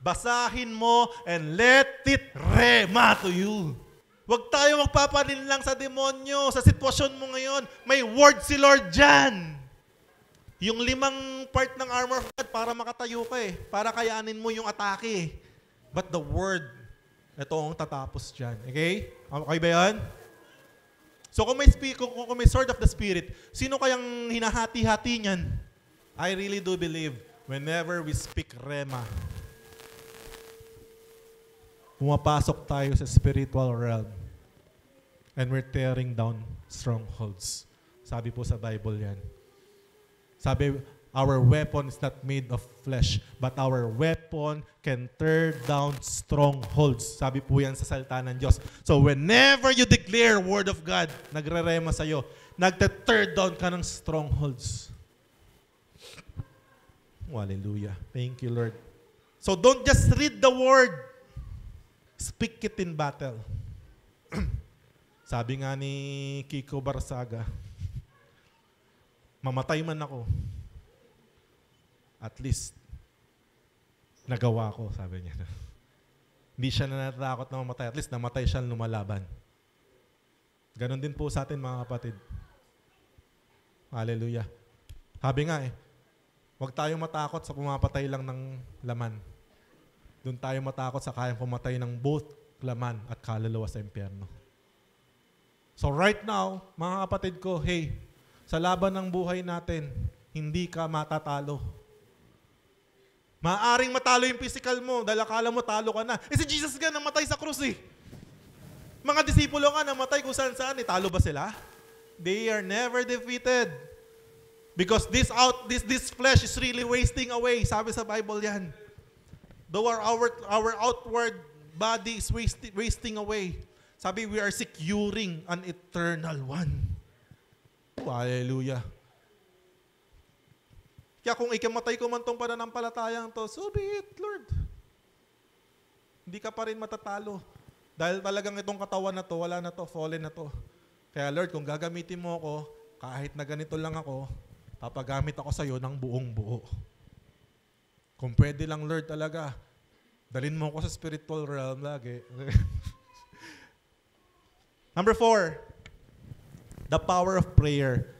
basahin mo and let it rema to you. Huwag tayo magpapanin lang sa demonyo. Sa sitwasyon mo ngayon, may word si Lord dyan. Yung 5 part ng armor of God para makatayo ka eh. Para kayanin mo yung atake eh. But the word, ito ang tatapos dyan. Okay? Okay ba yan? So kung may sword of the Spirit, sino kayang hinahati-hati niyan? I really do believe whenever we speak Rema, pumapasok tayo sa spiritual realm and we're tearing down strongholds. Sabi po sa Bible yan. Sabi, our weapon is not made of flesh, but our weapon can tear down strongholds. Sabi po yan sa salita ng Diyos. So whenever you declare word of God, nagre-rema sa'yo, nagte-tear down ka ng strongholds. Hallelujah. Thank you, Lord. So don't just read the word. Speak it in battle. Sabi nga ni Kiko Barsaga, mamatay man ako, at least, nagawa ko, sabi niya. Hindi siya natatakot na mamatay. At least, namatay siya lumalaban. Ganon din po sa atin, mga kapatid. Hallelujah. Sabi nga huwag tayong matakot sa pumapatay lang ng laman. Doon tayo matakot sa kayang pumatay ng both laman at kaluluwa sa impyerno. So right now, mga kapatid ko, hey, sa laban ng buhay natin, hindi ka matatalo. Maaring matalo yung physical mo dahil akala mo talo ka na. Si Jesus nga namatay sa krus eh. Mga disipulo nga namatay kung saan-saan eh. Talo ba sila? They are never defeated. Because this flesh is really wasting away. Sabi sa Bible yan. Though our outward body is wasting away. Sabi, we are securing an eternal one. Oh, hallelujah. Kaya kung ikamatay ko man tong pananampalatayang to, so be it, Lord. Hindi ka pa rin matatalo. Dahil talagang itong katawan na to, wala na to, fallen na to. Kaya Lord, kung gagamitin mo ako, kahit na ganito lang ako, papagamit ako sa'yo ng buong buo. Kung pwede lang, Lord, talaga, dalhin mo ako sa spiritual realm lagi. Number 4, the power of prayer.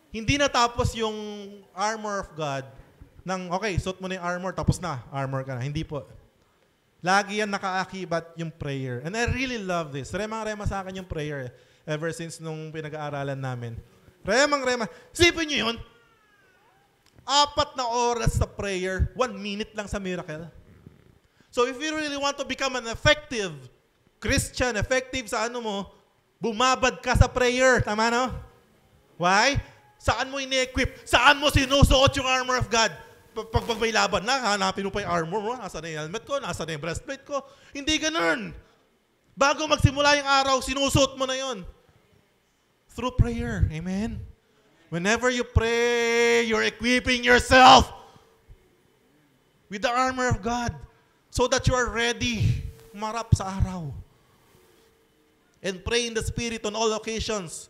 Hindi natapos yung armor of God ng, okay, suot mo na yung armor, tapos na, armor ka na. Hindi po. Lagi yan nakaakibat yung prayer. And I really love this. Remang-rema sa akin yung prayer ever since nung pinag-aaralan namin. Remang-rema. Sipin nyo yun, 4 na oras sa prayer, 1 minute lang sa miracle. So if you really want to become an effective Christian, effective sa ano mo, bumabad ka sa prayer. Tama no? Why? Saan mo ini-equip? Saan mo sinusuot yung armor of God? Pag may laban na, hanapin mo pa yung armor mo, nasa na yung helmet ko, nasa na yung breastplate ko. Hindi ganun. Bago magsimula yung araw, sinusuot mo na yon. Through prayer. Amen? Whenever you pray, you're equipping yourself with the armor of God so that you are ready umarap sa araw. And pray in the Spirit on all occasions.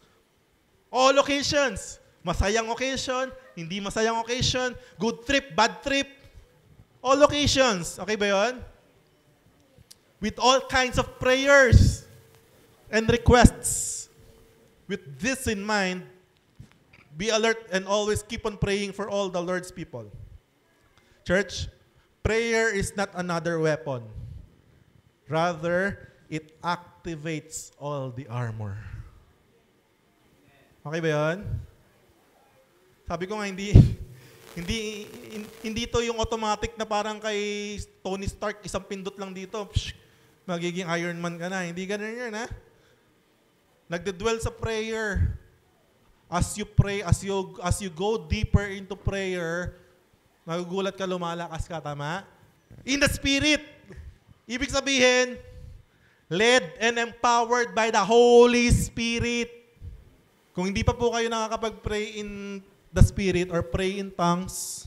All occasions. Masayang occasion, hindi masayang occasion, good trip, bad trip. All occasions. Okay ba yun? With all kinds of prayers and requests. With this in mind, be alert and always keep on praying for all the Lord's people. Church, prayer is not another weapon. Rather, it activates all the armor. Okay ba yun? Sabi ko nga, hindi to yung automatic na parang kay Tony Stark, isang pindot lang dito, magiging Iron Man ka na. Hindi ganun yan, ha? Nagdedwell sa prayer. As you pray, as you go deeper into prayer, magugulat ka, lumalakas ka, tama? In the Spirit. Ibig sabihin, led and empowered by the Holy Spirit. Kung hindi pa po kayo nakakapag-pray in the Spirit or pray in tongues,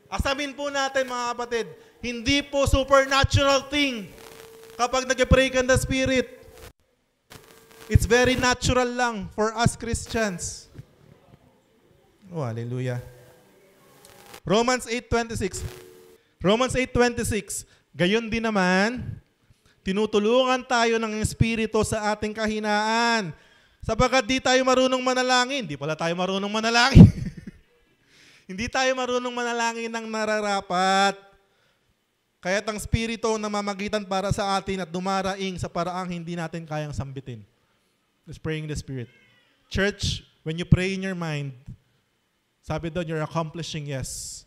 asamin po natin mga kapatid, hindi po supernatural thing kapag nag-pray ka in the Spirit. It's very natural lang for us Christians. Oh, hallelujah. Romans 8:26. Romans 8:26. Gayon din naman, tinutulungan tayo ng Espiritu sa ating kahinaan. Sapagkat di tayo marunong manalangin. Di pala tayo marunong manalangin. Hindi tayo marunong manalangin ng nararapat. Kaya't ang Espiritu ang namamagitan para sa atin at dumaraing sa paraang hindi natin kayang sambitin. Let's pray in the Spirit. Church, when you pray in your mind, sabi doon, you're accomplishing yes.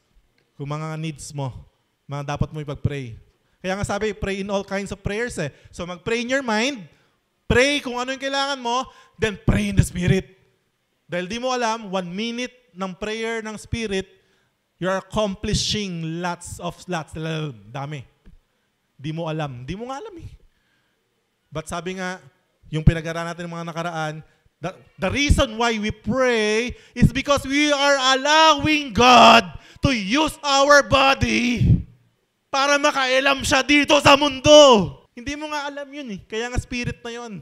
Kung mga needs mo, mga dapat mo ipag-pray. Kaya nga sabi, pray in all kinds of prayers eh. So mag-pray in your mind, pray kung ano yung kailangan mo, then pray in the Spirit. Dahil di mo alam, 1 minute ng prayer ng Spirit, you're accomplishing lots. Dami. Di mo alam. Di mo nga alam eh. But sabi nga, yung pinag-aralan natin ng mga nakaraan, the reason why we pray is because we are allowing God to use our body para makailam siya dito sa mundo. Hindi mo nga alam yun eh. Kaya nga spirit na yun.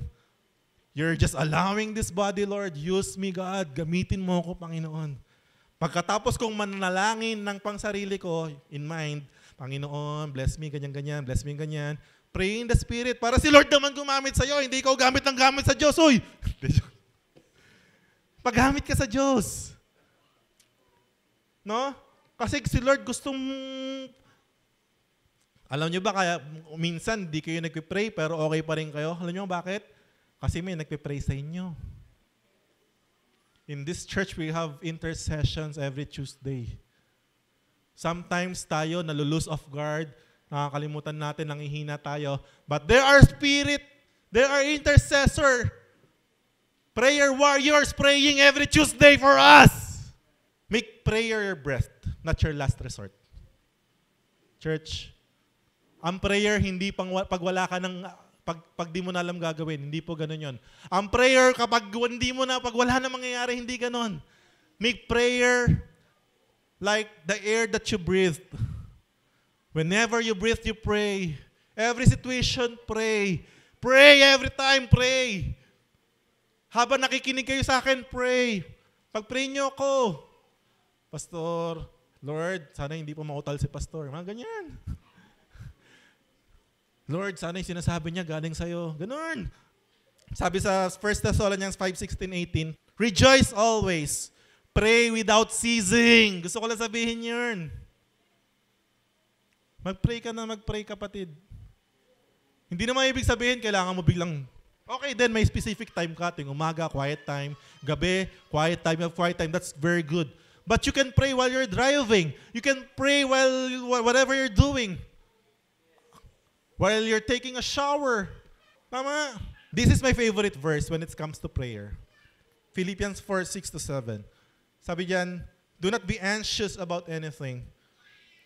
You're just allowing this body, Lord. Use me, God. Gamitin mo ako, Panginoon. Pagkatapos kong manalangin ng pangsarili ko, in mind, Panginoon, bless me, ganyan-ganyan, bless me, ganyan. Pray in the Spirit para si Lord naman gumamit sa'yo, hindi ikaw gamit ng gamit sa Diyos. Uy! Paggamit ka sa Diyos. No? Kasi si Lord gustong... Alam nyo ba, kaya minsan di kayo nagpipray pero okay pa rin kayo? Alam nyo bakit? Kasi may nagpipray sa inyo. In this church, we have intercessions every Tuesday. Sometimes tayo nalulose off guard, nakakalimutan natin, nangihina tayo. But there are spirit, there are intercessor, prayer warriors praying every Tuesday for us. Make prayer your breath, not your last resort. Church, ang prayer hindi pag wala ka ng... Pag di mo na alam gagawin, hindi po ganun yon. Ang prayer, kapag hindi mo na, pag wala na mangyayari, hindi ganun. Make prayer like the air that you breathe. Whenever you breathe, you pray. Every situation, pray. Pray every time, pray. Habang nakikinig kayo sa akin, pray. Pag-pray nyo ako, Pastor, Lord, sana hindi po mautal si Pastor. Mga ganyan. Lord, sana yung sinasabi niya galing sa'yo. Ganun. Sabi sa 1 Thessalonians 5:16-18, rejoice always. Pray without ceasing. Gusto ko lang sabihin yun. Mag-pray ka na, mag-pray kapatid. Hindi naman ibig sabihin, kailangan mo biglang, okay, then may specific time ka. Ting umaga, quiet time. Gabi, quiet time. You have quiet time. That's very good. But you can pray while you're driving. You can pray while whatever you're doing. While you're taking a shower. Tama. This is my favorite verse when it comes to prayer. Philippians 4:6-7. Sabi diyan, do not be anxious about anything,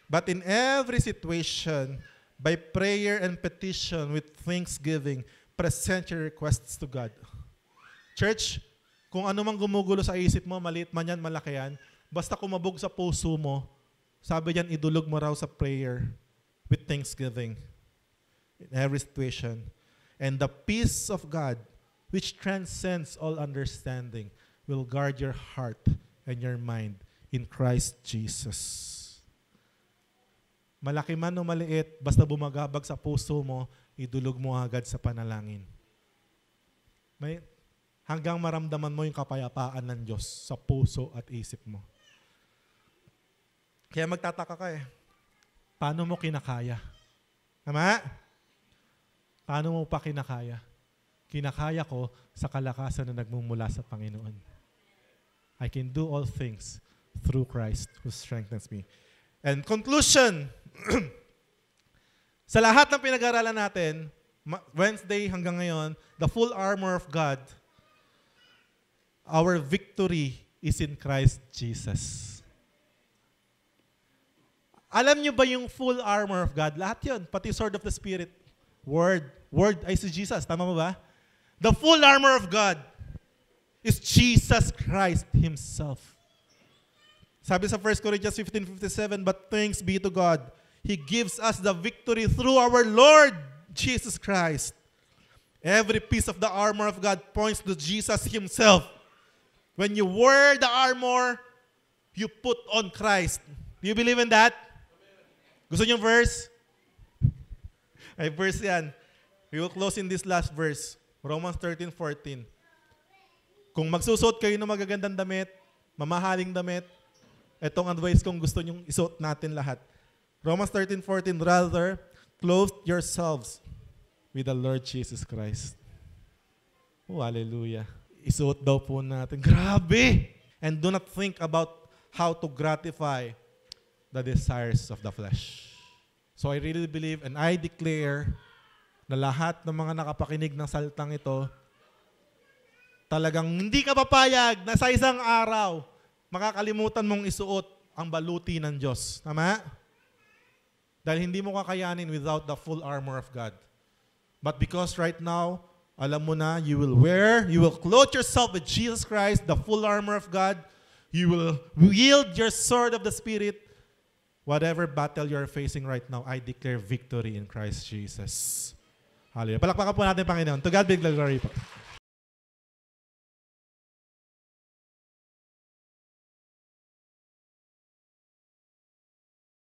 but in every situation, by prayer and petition with thanksgiving, present your requests to God. Church, kung ano mang gumugulo sa isip mo, maliit man yan, malaki yan, basta kumabog sa puso mo, sabi diyan, idulog mo raw sa prayer with thanksgiving. In every situation. And the peace of God, which transcends all understanding, will guard your heart and your mind in Christ Jesus. Malaki man o maliit, basta bumagabag sa puso mo, idulog mo agad sa panalangin. Hanggang maramdaman mo yung kapayapaan ng Diyos sa puso at isip mo. Kaya magtataka ka eh, paano mo kinakaya? Tama? Paano mo pa kinakaya? Kinakaya ko sa kalakasan na nagmumula sa Panginoon. I can do all things through Christ who strengthens me. And conclusion, sa lahat ng pinag-aralan natin, Wednesday hanggang ngayon, the full armor of God, our victory is in Christ Jesus. Alam nyo ba yung full armor of God? Lahat yun, pati sword of the Spirit. Word ay si Jesus. Tama mo ba? The full armor of God is Jesus Christ Himself. Sabi sa 1 Corinthians 15:57, but thanks be to God, He gives us the victory through our Lord Jesus Christ. Every piece of the armor of God points to Jesus Himself. When you wear the armor, you put on Christ. Do you believe in that? Gusto niyo yung verse? Ay, verse yan. We will close in this last verse. Romans 13:14. Kung magsusot kayo ng magagandang damit, mamahaling damit, Itong advice kong gusto nyong isuot natin lahat. Romans 13:14, rather, clothe yourselves with the Lord Jesus Christ. Oh, hallelujah. Isuot daw po natin. Grabe! And do not think about how to gratify the desires of the flesh. So I really believe and I declare na lahat ng mga nakapakinig ng salitang ito, talagang hindi ka papayag na sa isang araw, makakalimutan mong isuot ang baluti ng Diyos. Tama? Dahil hindi mo kakayanin without the full armor of God. But because right now, alam mo na, you will clothe yourself with Jesus Christ, the full armor of God. You will wield your sword of the Spirit. Whatever battle you're facing right now, I declare victory in Christ Jesus. Hallelujah. Palakpakan po natin, Panginoon. To God be the glory po.